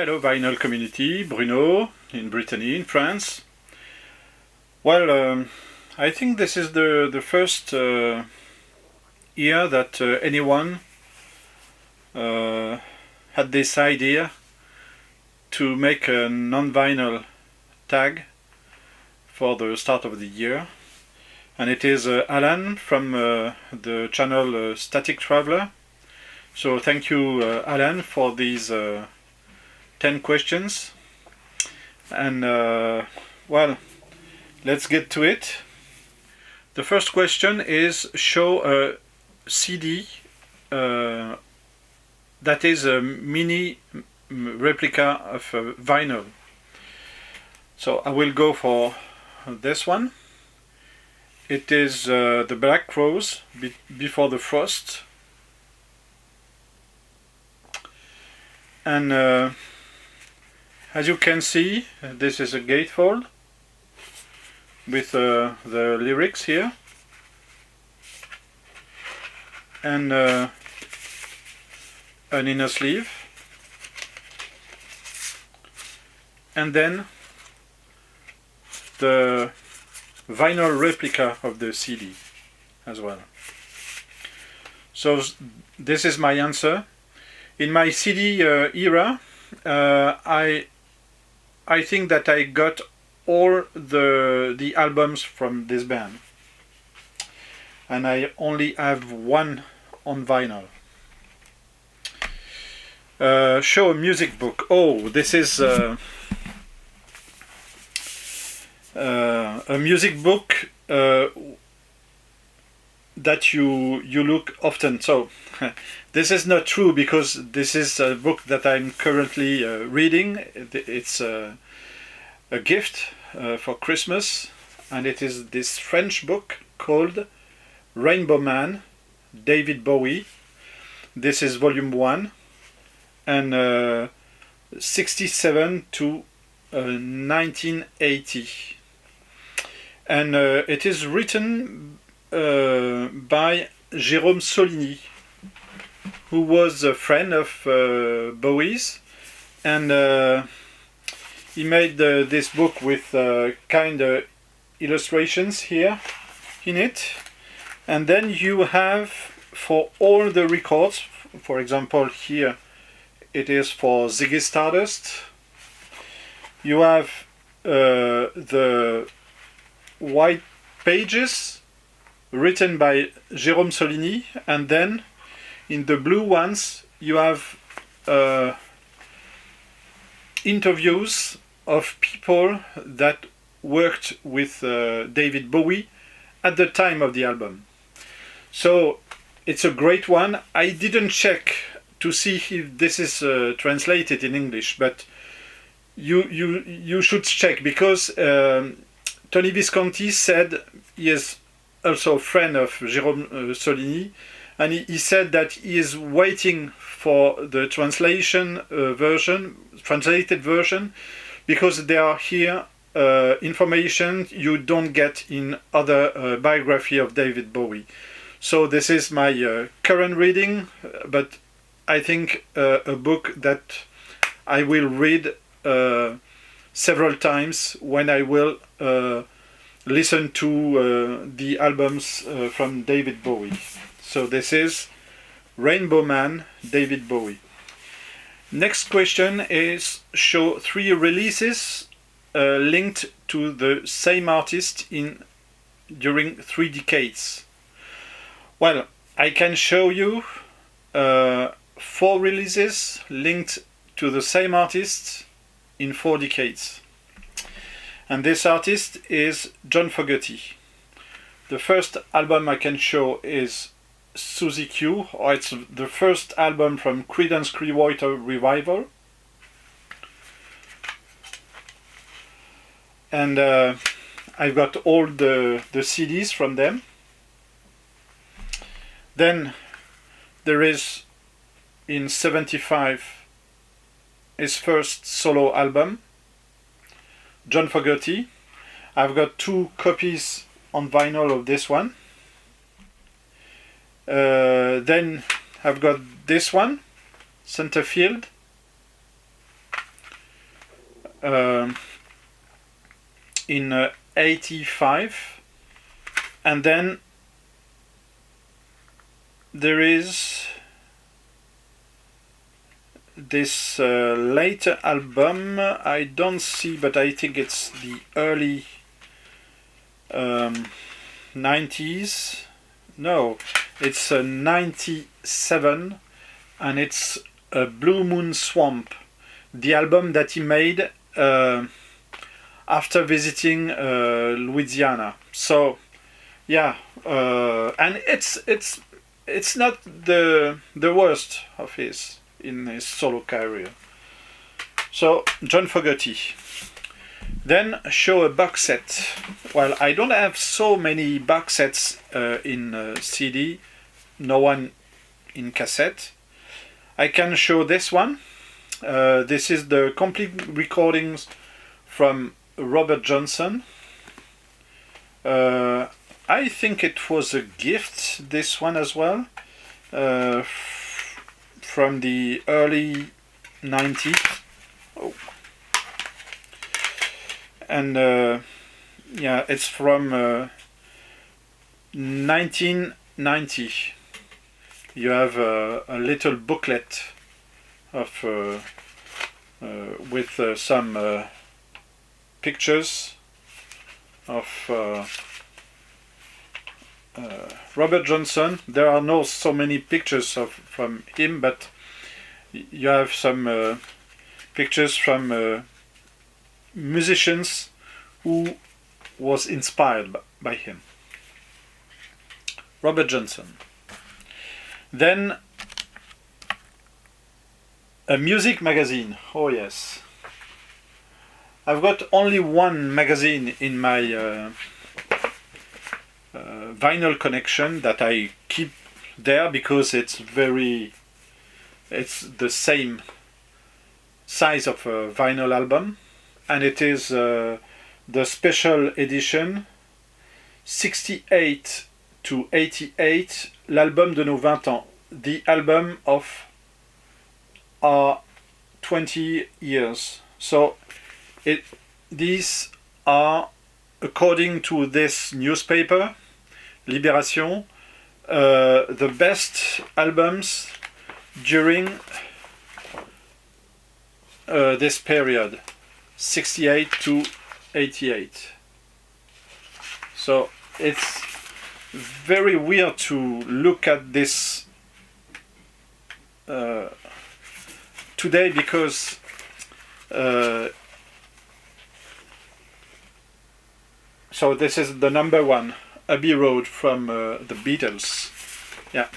Hello vinyl community, Bruno in Brittany in France. Well, I think this is the first year that anyone had this idea to make a non-vinyl tag for the start of the year. And it is Alan from the channel Static Traveler. So thank you Alan for these 10 questions. And well, let's get to it. The first question is show a CD that is a mini replica of vinyl. So I will go for this one. It is the Black Crowes Before the Frost. And as you can see, this is a gatefold with the lyrics here, and an inner sleeve, and then the vinyl replica of the CD as well. So this is my answer. In my CD era, I think that I got all the albums from this band, and I only have one on vinyl. Show a music book. Oh, this is a music book that you look often. So this is not true, because this is a book that I'm currently reading. It's a gift for Christmas, and it is this French book called Rainbow Man, David Bowie. This is volume 1, and 67 to 1980, and it is written by Jérôme Soligny, who was a friend of Bowie's, and he made this book with kind of illustrations here in it. And then you have, for all the records, for example here it is for Ziggy Stardust, you have the white pages written by Jérôme Soligny, and then in the blue ones you have interviews of people that worked with David Bowie at the time of the album. So it's a great one. I didn't check to see if this is translated in English, but you should check, because Tony Visconti said he is also a friend of Jérôme Soligny, and he said that he is waiting for the translated version, because there are here information you don't get in other biography of David Bowie. So this is my current reading, but I think a book that I will read several times when I will listen to the albums from David Bowie. So this is Rainbow Man, David Bowie. Next question is show 3 releases linked to the same artist during 3 decades. Well, I can show you 4 releases linked to the same artist in 4 decades. And this artist is John Fogerty. The first album I can show is Suzy Q, or it's the first album from Creedence Clearwater Revival. And I've got all the CDs from them. Then there is, in 75, his first solo album, John Fogerty. I've got 2 copies on vinyl of this one. Then I've got this one, Centerfield. um in 85, and then there is this later album. I don't see, but I think it's the early 90s. No, it's 97, and it's Blue Moon Swamp, the album that he made after visiting Louisiana. So yeah, and it's not the worst of his in his solo career. So John Fogerty. Then show a box set. Well, I don't have so many box sets in CD, no one in cassette. I can show this one. This is the complete recordings from Robert Johnson. I think it was a gift, this one as well, from the early 90s. Oh. And yeah, it's from 1990. You have a little booklet of with some pictures of Robert Johnson. There are no so many pictures from him, but you have some pictures from musicians who was inspired by him. Robert Johnson. Then a music magazine. Oh yes. I've got only one magazine in my vinyl collection that I keep there because it's the same size of a vinyl album, and it is the special edition 68 to 88, l'album de nos 20 ans, the album of our 20 years. So these are, according to this newspaper, Libération, the best albums during this period, 68 to 88. So it's very weird to look at this today because so this is the number one, Abbey Road from the Beatles. Yeah,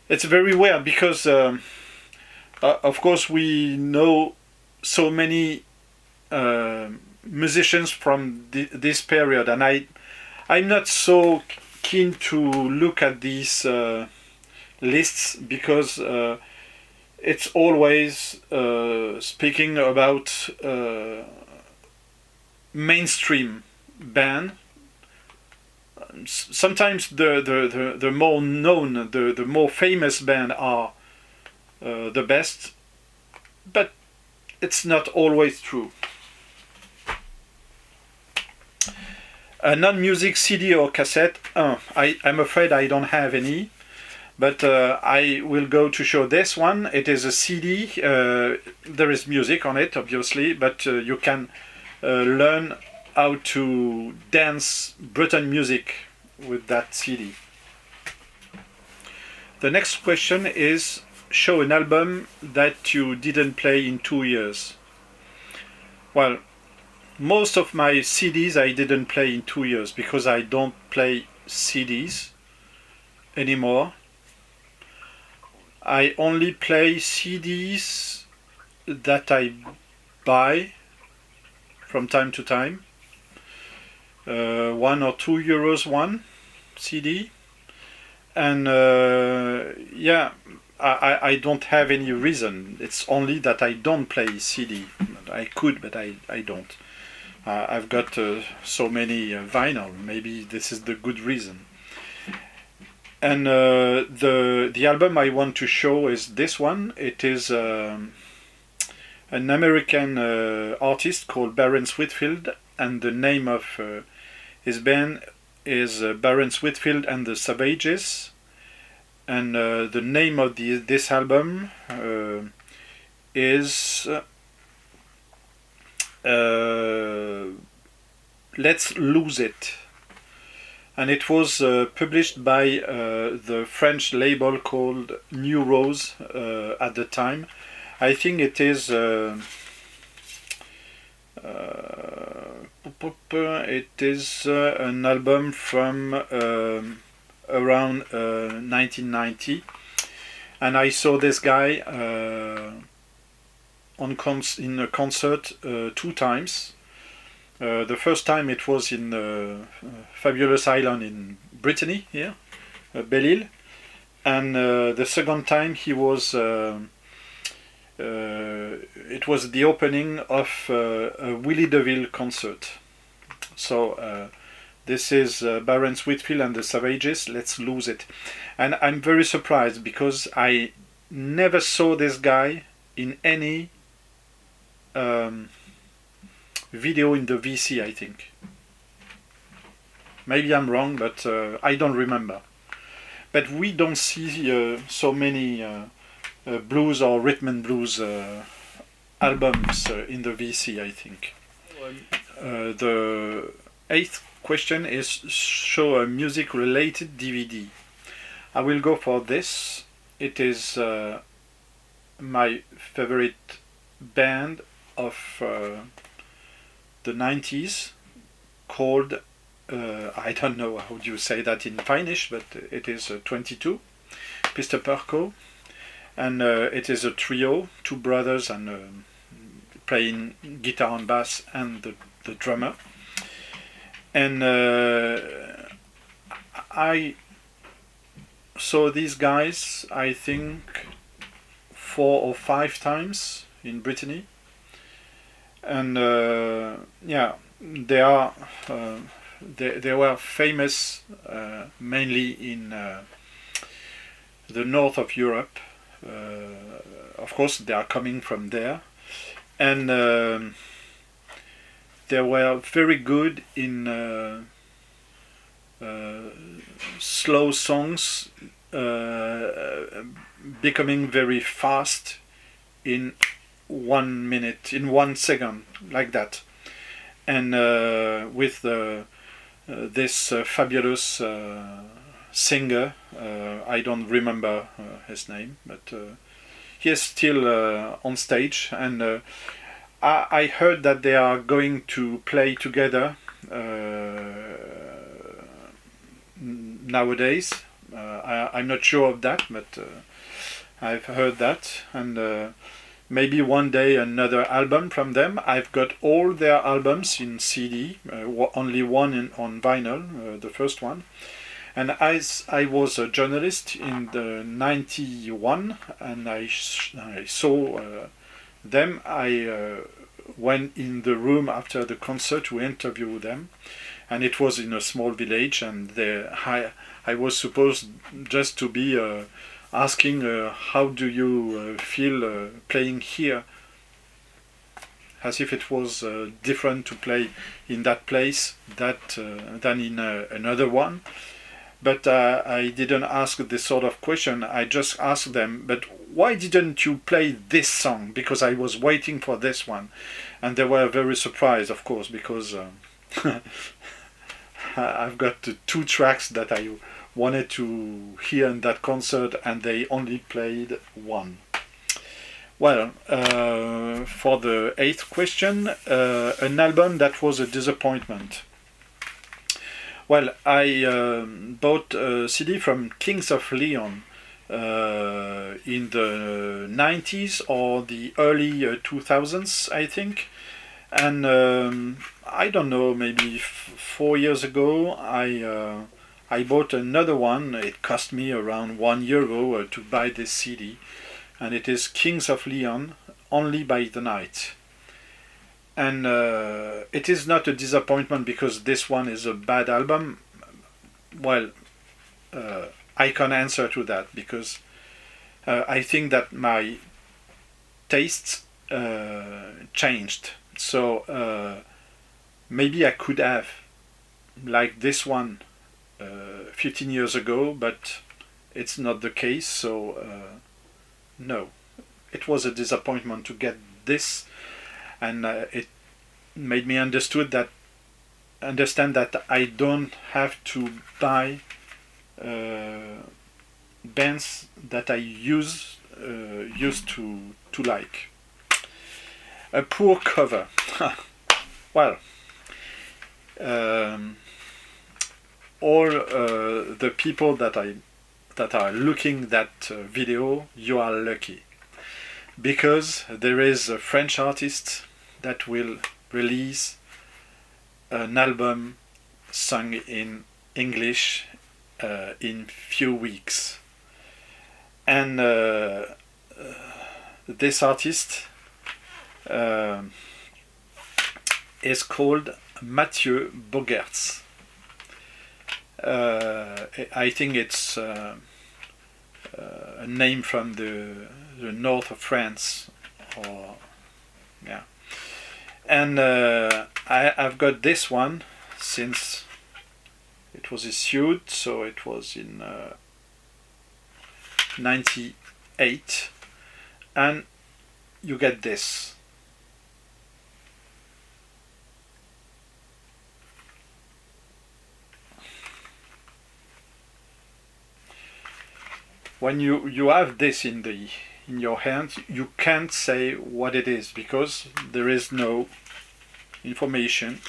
it's very weird because of course we know so many musicians from this period, and I'm not so keen to look at these lists because it's always speaking about mainstream band. Sometimes the more known, the more famous band are the best, but it's not always true. A non-music CD or cassette, I'm afraid I don't have any, but I will go to show this one. It is a CD, there is music on it obviously, but you can learn how to dance Breton music with that CD. The next question is, show an album that you didn't play in 2 years. Well, most of my CDs I didn't play in 2 years because I don't play CDs anymore. I only play CDs that I buy from time to time. 1 or 2 euros one CD. And yeah, I don't have any reason. It's only that I don't play CD. I could, but I don't. I've got so many vinyl. Maybe this is the good reason. And the album I want to show is this one. It is an an American artist called Barence Whitfield, and the name of his band is Barence Whitfield and the Savages, and the name of this album is Let's Lose It, and it was published by the French label called New Rose at the time. I think it is an album from around 1990, and I saw this guy in a concert 2 times. The first time it was in Fabulous Island in Brittany, here, Belle-Île, and the second time he was. It was the opening of a Willie DeVille concert. So this is Barence Whitfield and the Savages, Let's Lose It. And I'm very surprised because I never saw this guy in any video in the VC, I think. Maybe I'm wrong, but I don't remember. But we don't see so many blues or rhythm and blues albums in the VC, I think. The 8th question is show a music-related DVD. I will go for this. It is my favorite band of the 90s called, I don't know how you say that in Finnish, but it is 22, Piste Pirkko. And it is a trio, 2 brothers and playing guitar and bass and the drummer. And I saw these guys, I think, 4 or 5 times in Brittany. And yeah, they were famous mainly in the north of Europe. Of course, they are coming from there, and they were very good in slow songs, becoming very fast in 1 minute, in 1 second, like that. And with this fabulous singer, I don't remember his name, but he is still on stage, and I heard that they are going to play together nowadays. I'm not sure of that, but I've heard that, and maybe one day another album from them. I've got all their albums in CD, only one on vinyl, the first one. And as I was a journalist in the 91, and I saw them, I went in the room after the concert to interview them, and it was in a small village, and I was supposed just to be asking how do you feel playing here, as if it was different to play in that place than in another one. But I didn't ask this sort of question. I just asked them, but why didn't you play this song? Because I was waiting for this one. And they were very surprised, of course, because I've got 2 tracks that I wanted to hear in that concert, and they only played one. Well, for the 8th question, an album that was a disappointment. Well, I bought a CD from Kings of Leon in the 90s or the early 2000s, I think. And I don't know, maybe 4 years ago, I bought another one. It cost me around €1 to buy this CD. And it is Kings of Leon, Only by the Night. And it is not a disappointment because this one is a bad album. Well, I can answer to that because I think that my tastes changed. So maybe I could have like this one 15 years ago, but it's not the case. So no, it was a disappointment to get this, and it made me understand that I don't have to buy bands that I used to like. A poor cover. Well, all the people that are looking that video, you are lucky, because there is a French artist that will release an album sung in English in few weeks, and this artist is called Mathieu Bogertz. I think it's a name from the north of France, or yeah. And I've got this one since it was issued, so it was in 98, and you get this. When you have this in your hands, you can't say what it is, because there is no information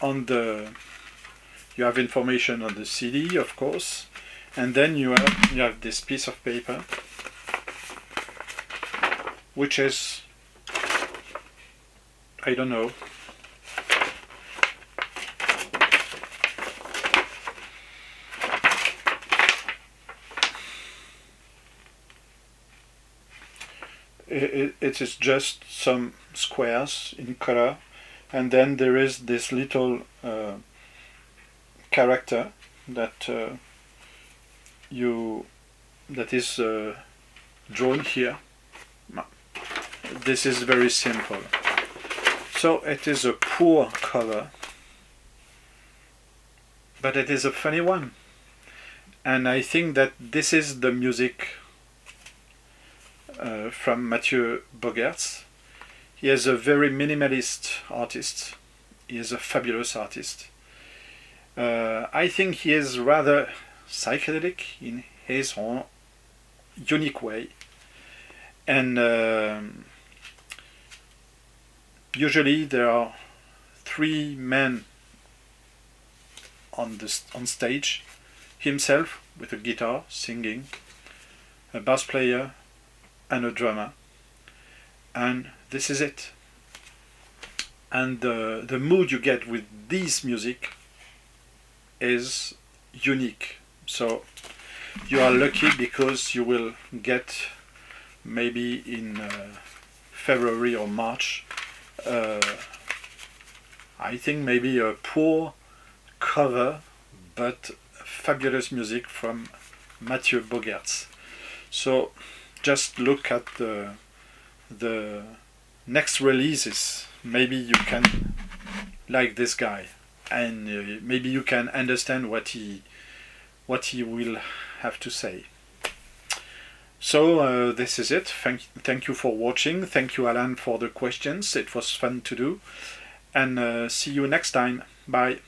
on the. You have information on the CD, of course, and then you have this piece of paper, which is, I don't know, it is just some squares in color, and then there is this little character that that is drawn here. This is very simple. So it is a poor cover, but it is a funny one, and I think that this is the music from Mathieu Bogertz. He is a very minimalist artist. He is a fabulous artist. I think he is rather psychedelic in his own unique way, and usually there are three men on stage: himself with a guitar singing, a bass player, and a drummer, and this is it. And the mood you get with this music is unique. So you are lucky, because you will get maybe in February or March, I think maybe a poor cover but fabulous music from Mathieu Bogertz. So just look at the next releases. Maybe you can like this guy, and maybe you can understand what he will have to say. So this is it. Thank you for watching. Thank you, Alan, for the questions. It was fun to do, and see you next time. Bye.